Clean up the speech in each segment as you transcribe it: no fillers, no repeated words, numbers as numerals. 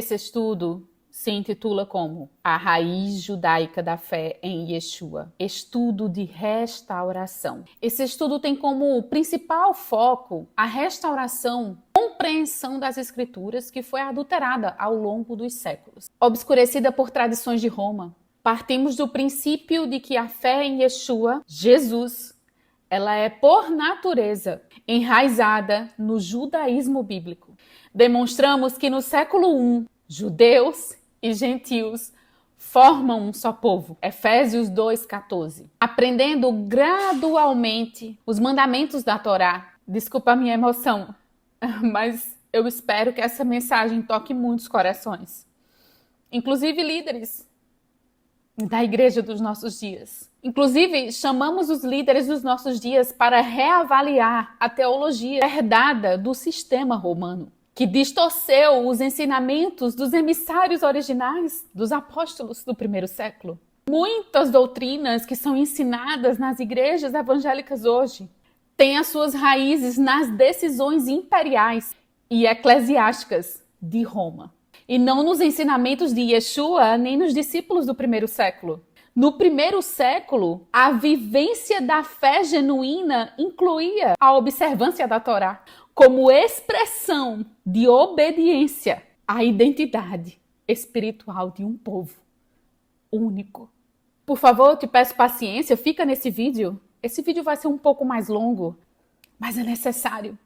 Esse estudo se intitula como A Raiz Judaica da Fé em Yeshua, estudo de restauração. Esse estudo tem como principal foco a restauração, compreensão das Escrituras que foi adulterada ao longo dos séculos, obscurecida por tradições de Roma. Partimos do princípio de que a fé em Yeshua, Jesus, ela é por natureza enraizada no judaísmo bíblico. Demonstramos que no século I, judeus e gentios formam um só povo. Efésios 2,14. Aprendendo gradualmente os mandamentos da Torá. Desculpa a minha emoção, mas eu espero que essa mensagem toque muitos corações. Inclusive líderes da igreja dos nossos dias. Inclusive, chamamos os líderes dos nossos dias para reavaliar a teologia herdada do sistema romano, que distorceu os ensinamentos dos emissários originais dos apóstolos do primeiro século. Muitas doutrinas que são ensinadas nas igrejas evangélicas hoje têm as suas raízes nas decisões imperiais e eclesiásticas de Roma, e não nos ensinamentos de Yeshua nem nos discípulos do primeiro século. No primeiro século, a vivência da fé genuína incluía a observância da Torá como expressão de obediência à identidade espiritual de um povo único. Por favor, eu te peço paciência, fica nesse vídeo. Esse vídeo vai ser um pouco mais longo, mas é necessário.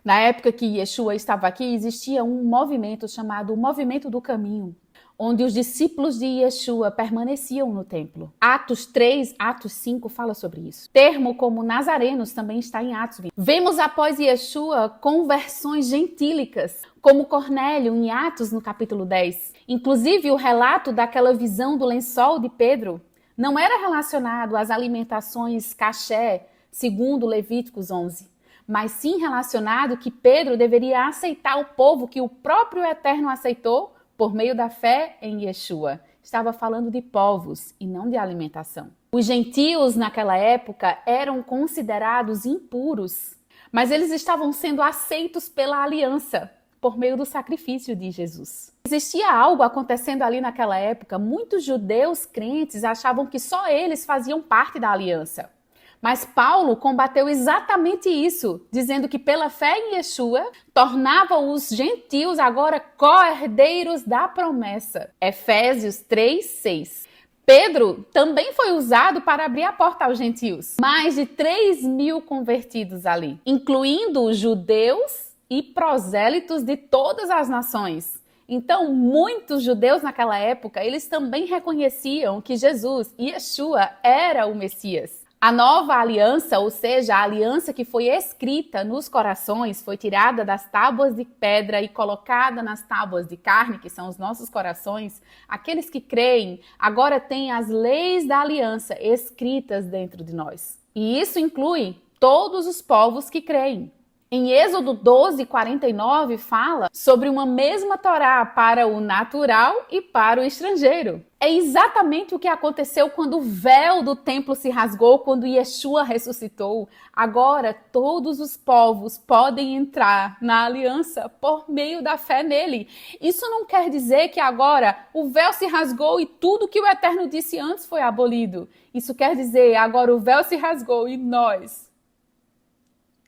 Na época que Yeshua estava aqui, existia um movimento chamado Movimento do Caminho, onde os discípulos de Yeshua permaneciam no templo. Atos 3, Atos 5 fala sobre isso. Termo como nazarenos também está em Atos 20. Vemos após Yeshua conversões gentílicas, como Cornélio em Atos no capítulo 10. Inclusive o relato daquela visão do lençol de Pedro não era relacionado às alimentações caché, segundo Levíticos 11. Mas sim relacionado que Pedro deveria aceitar o povo que o próprio Eterno aceitou por meio da fé em Yeshua. Estava falando de povos e não de alimentação. Os gentios naquela época eram considerados impuros, mas eles estavam sendo aceitos pela aliança por meio do sacrifício de Jesus. Existia algo acontecendo ali naquela época. Muitos judeus crentes achavam que só eles faziam parte da aliança. Mas Paulo combateu exatamente isso, dizendo que pela fé em Yeshua, tornava os gentios agora co-herdeiros da promessa. Efésios 3:6. Pedro também foi usado para abrir a porta aos gentios. Mais de 3.000 convertidos ali, incluindo judeus e prosélitos de todas as nações. Então, muitos judeus naquela época, eles também reconheciam que Jesus, Yeshua, era o Messias. A nova aliança, ou seja, a aliança que foi escrita nos corações, foi tirada das tábuas de pedra e colocada nas tábuas de carne, que são os nossos corações. Aqueles que creem agora têm as leis da aliança escritas dentro de nós. E isso inclui todos os povos que creem. Em Êxodo 12:49 fala sobre uma mesma Torá para o natural e para o estrangeiro. É exatamente o que aconteceu quando o véu do templo se rasgou, quando Yeshua ressuscitou. Agora todos os povos podem entrar na aliança por meio da fé nele. Isso não quer dizer que agora o véu se rasgou e tudo que o Eterno disse antes foi abolido. Isso quer dizer agora o véu se rasgou e nós,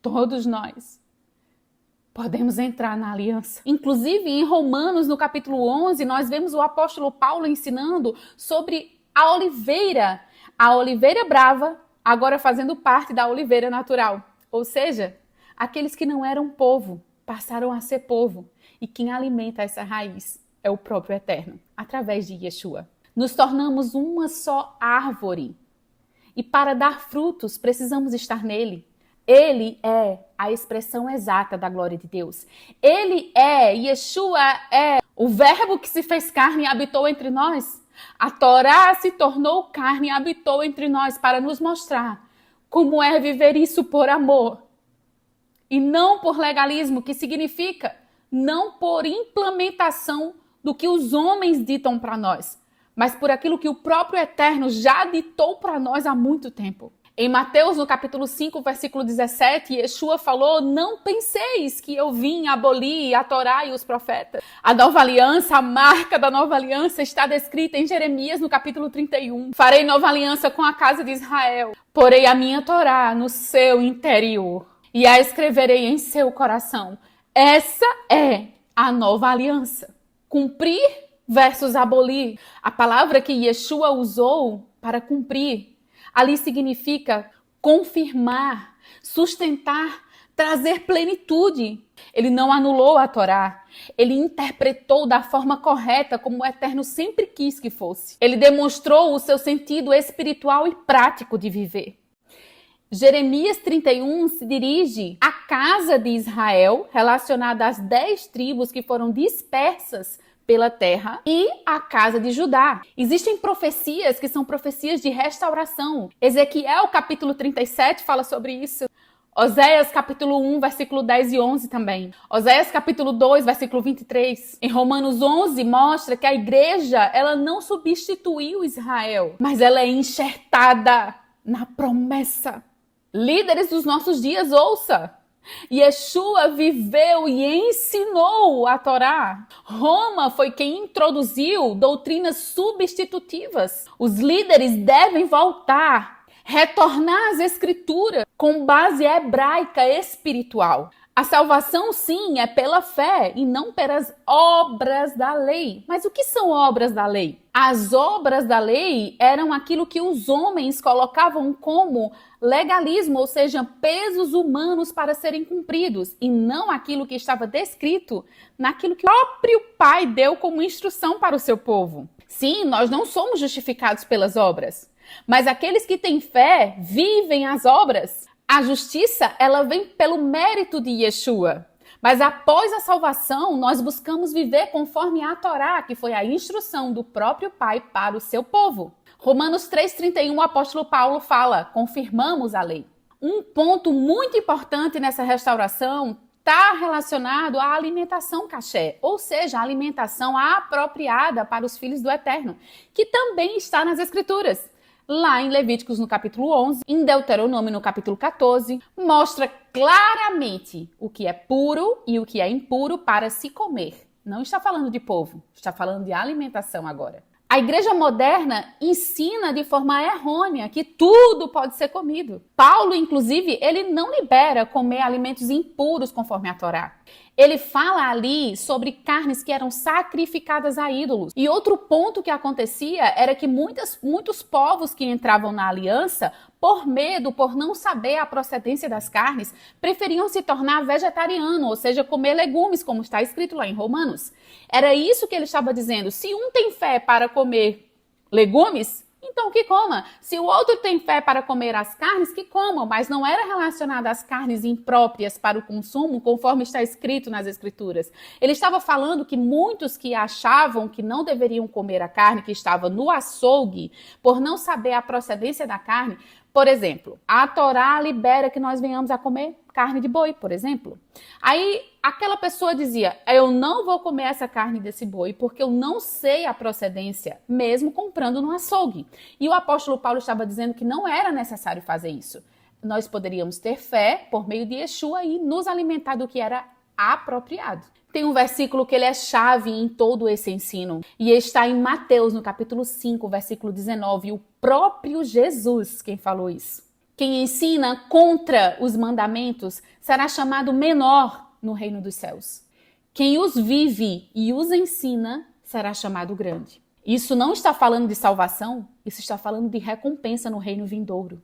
todos nós, podemos entrar na aliança. Inclusive, em Romanos, no capítulo 11, nós vemos o apóstolo Paulo ensinando sobre a oliveira brava, agora fazendo parte da oliveira natural. Ou seja, aqueles que não eram povo, passaram a ser povo. E quem alimenta essa raiz é o próprio Eterno, através de Yeshua. Nos tornamos uma só árvore. E para dar frutos, precisamos estar nele. Ele é a expressão exata da glória de Deus. Yeshua é o verbo que se fez carne e habitou entre nós. A Torá se tornou carne e habitou entre nós para nos mostrar como é viver isso por amor. E não por legalismo, que significa não por implementação do que os homens ditam para nós, mas por aquilo que o próprio Eterno já ditou para nós há muito tempo. Em Mateus, no capítulo 5, versículo 17, Yeshua falou: não penseis que eu vim abolir a Torá e os profetas. A nova aliança, a marca da nova aliança está descrita em Jeremias, no capítulo 31. Farei nova aliança com a casa de Israel. Porei a minha Torá no seu interior e a escreverei em seu coração. Essa é a nova aliança. Cumprir versus abolir. A palavra que Yeshua usou para cumprir ali significa confirmar, sustentar, trazer plenitude. Ele não anulou a Torá. Ele interpretou da forma correta, como o Eterno sempre quis que fosse. Ele demonstrou o seu sentido espiritual e prático de viver. Jeremias 31 se dirige à casa de Israel, relacionada às 10 tribos que foram dispersas pela terra, e a casa de Judá. Existem profecias que são profecias de restauração. Ezequiel, capítulo 37, fala sobre isso. Oséias, capítulo 1, versículo 10 e 11 também. Oséias, capítulo 2, versículo 23. Em Romanos 11, mostra que a igreja, ela não substituiu Israel, mas ela é enxertada na promessa. Líderes dos nossos dias, ouça! Yeshua viveu e ensinou a Torá. Roma foi quem introduziu doutrinas substitutivas. Os líderes devem voltar, retornar às escrituras com base hebraica espiritual. A salvação, sim, é pela fé e não pelas obras da lei. Mas o que são obras da lei? As obras da lei eram aquilo que os homens colocavam como legalismo, ou seja, pesos humanos para serem cumpridos, e não aquilo que estava descrito naquilo que o próprio Pai deu como instrução para o seu povo. Sim, nós não somos justificados pelas obras, mas aqueles que têm fé vivem as obras. A justiça, ela vem pelo mérito de Yeshua. Mas após a salvação, nós buscamos viver conforme a Torá, que foi a instrução do próprio Pai para o seu povo. Romanos 3,31, o apóstolo Paulo fala: confirmamos a lei. Um ponto muito importante nessa restauração está relacionado à alimentação caché, ou seja, a alimentação apropriada para os filhos do Eterno, que também está nas Escrituras. Lá em Levíticos, no capítulo 11, em Deuteronômio, no capítulo 14, mostra claramente o que é puro e o que é impuro para se comer. Não está falando de povo, está falando de alimentação agora. A igreja moderna ensina de forma errônea que tudo pode ser comido. Paulo, inclusive, ele não libera comer alimentos impuros conforme a Torá. Ele fala ali sobre carnes que eram sacrificadas a ídolos. E outro ponto que acontecia era que muitos povos que entravam na aliança, por medo, por não saber a procedência das carnes, preferiam se tornar vegetariano, ou seja, comer legumes, como está escrito lá em Romanos. Era isso que ele estava dizendo. Se um tem fé para comer legumes, então que coma. Se o outro tem fé para comer as carnes, que coma. Mas não era relacionado às carnes impróprias para o consumo, conforme está escrito nas Escrituras. Ele estava falando que muitos que achavam que não deveriam comer a carne que estava no açougue, por não saber a procedência da carne. Por exemplo, a Torá libera que nós venhamos a comer carne de boi, por exemplo. Aí aquela pessoa dizia: eu não vou comer essa carne desse boi porque eu não sei a procedência, mesmo comprando no açougue. E o apóstolo Paulo estava dizendo que não era necessário fazer isso. Nós poderíamos ter fé por meio de Yeshua e nos alimentar do que era apropriado. Tem um versículo que ele é chave em todo esse ensino. E está em Mateus, no capítulo 5, versículo 19. O próprio Jesus quem falou isso. Quem ensina contra os mandamentos será chamado menor no reino dos céus. Quem os vive e os ensina será chamado grande. Isso não está falando de salvação, isso está falando de recompensa no reino vindouro.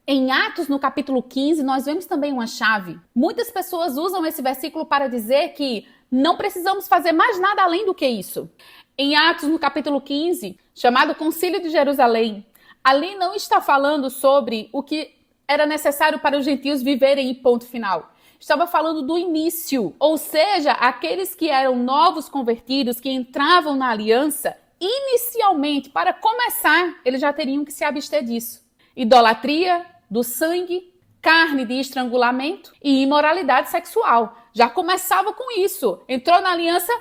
Em Atos, no capítulo 15, nós vemos também uma chave. Muitas pessoas usam esse versículo para dizer que não precisamos fazer mais nada além do que isso. Em Atos, no capítulo 15, chamado Concílio de Jerusalém, ali não está falando sobre o que era necessário para os gentios viverem e ponto final. Estava falando do início, ou seja, aqueles que eram novos convertidos, que entravam na aliança, inicialmente, para começar, eles já teriam que se abster disso. Idolatria, do sangue, carne de estrangulamento e imoralidade sexual. Já começava com isso. Entrou na aliança,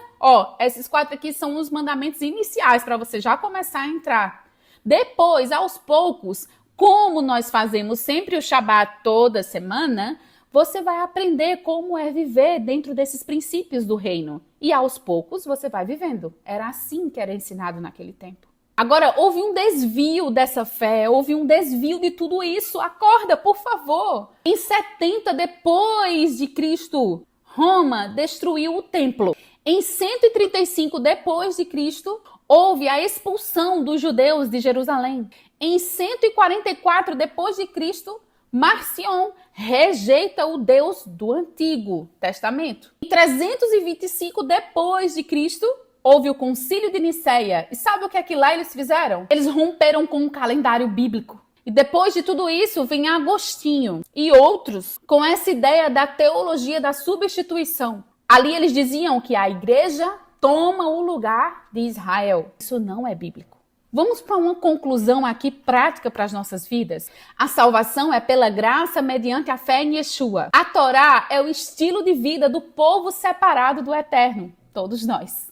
esses 4 aqui são os mandamentos iniciais para você já começar a entrar. Depois, aos poucos, Como nós fazemos sempre o Shabat toda semana, você vai aprender como é viver dentro desses princípios do reino. E aos poucos você vai vivendo. Era assim que era ensinado naquele tempo. Agora, houve um desvio dessa fé, houve um desvio de tudo isso. Acorda, por favor. Em 70 depois de Cristo, Roma destruiu o templo. Em 135 depois de Cristo, houve a expulsão dos judeus de Jerusalém. Em 144 depois de Cristo, Marcion rejeita o Deus do Antigo Testamento. Em 325 depois de Cristo, houve o Concílio de Nicéia. E sabe o que é que lá eles fizeram? Eles romperam com o calendário bíblico. E depois de tudo isso, vem Agostinho e outros com essa ideia da teologia da substituição. Ali eles diziam que a igreja toma o lugar de Israel. Isso não é bíblico. Vamos para uma conclusão aqui prática para as nossas vidas. A salvação é pela graça mediante a fé em Yeshua. A Torá é o estilo de vida do povo separado do Eterno, todos nós.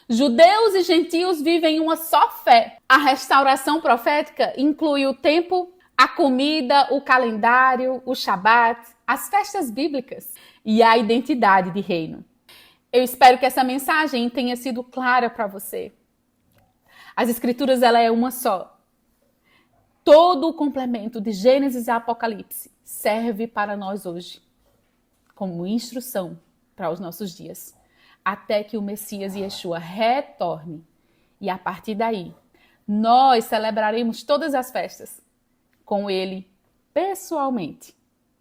Judeus e gentios vivem uma só fé. A restauração profética inclui o tempo, a comida, o calendário, o Shabat, as festas bíblicas e a identidade de reino. Eu espero que essa mensagem tenha sido clara para você. As Escrituras, ela é uma só. Todo o complemento de Gênesis e Apocalipse serve para nós hoje, como instrução para os nossos dias, até que o Messias Yeshua retorne. E a partir daí, nós celebraremos todas as festas com ele pessoalmente.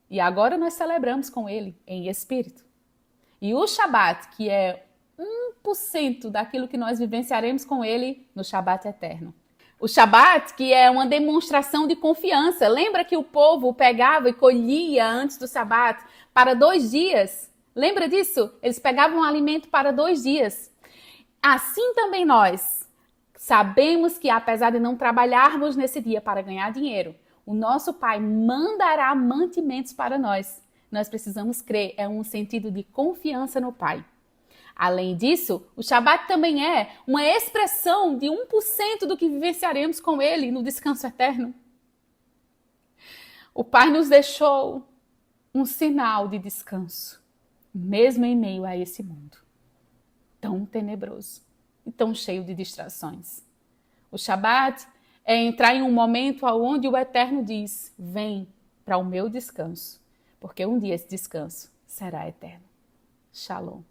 E agora nós celebramos com ele em espírito. E o Shabat, que é 1% daquilo que nós vivenciaremos com ele no Shabat eterno. O Shabat, que é uma demonstração de confiança. Lembra que o povo pegava e colhia antes do Shabat para 2 dias? Lembra disso? Eles pegavam alimento para 2 dias. Assim também nós sabemos que, apesar de não trabalharmos nesse dia para ganhar dinheiro, o nosso Pai mandará mantimentos para nós. Nós precisamos crer, é um sentido de confiança no Pai. Além disso, o Shabat também é uma expressão de 1% do que vivenciaremos com ele no descanso eterno. O Pai nos deixou um sinal de descanso, mesmo em meio a esse mundo tão tenebroso e tão cheio de distrações. O Shabat é entrar em um momento onde o Eterno diz: vem para o meu descanso, porque um dia esse descanso será eterno. Shalom.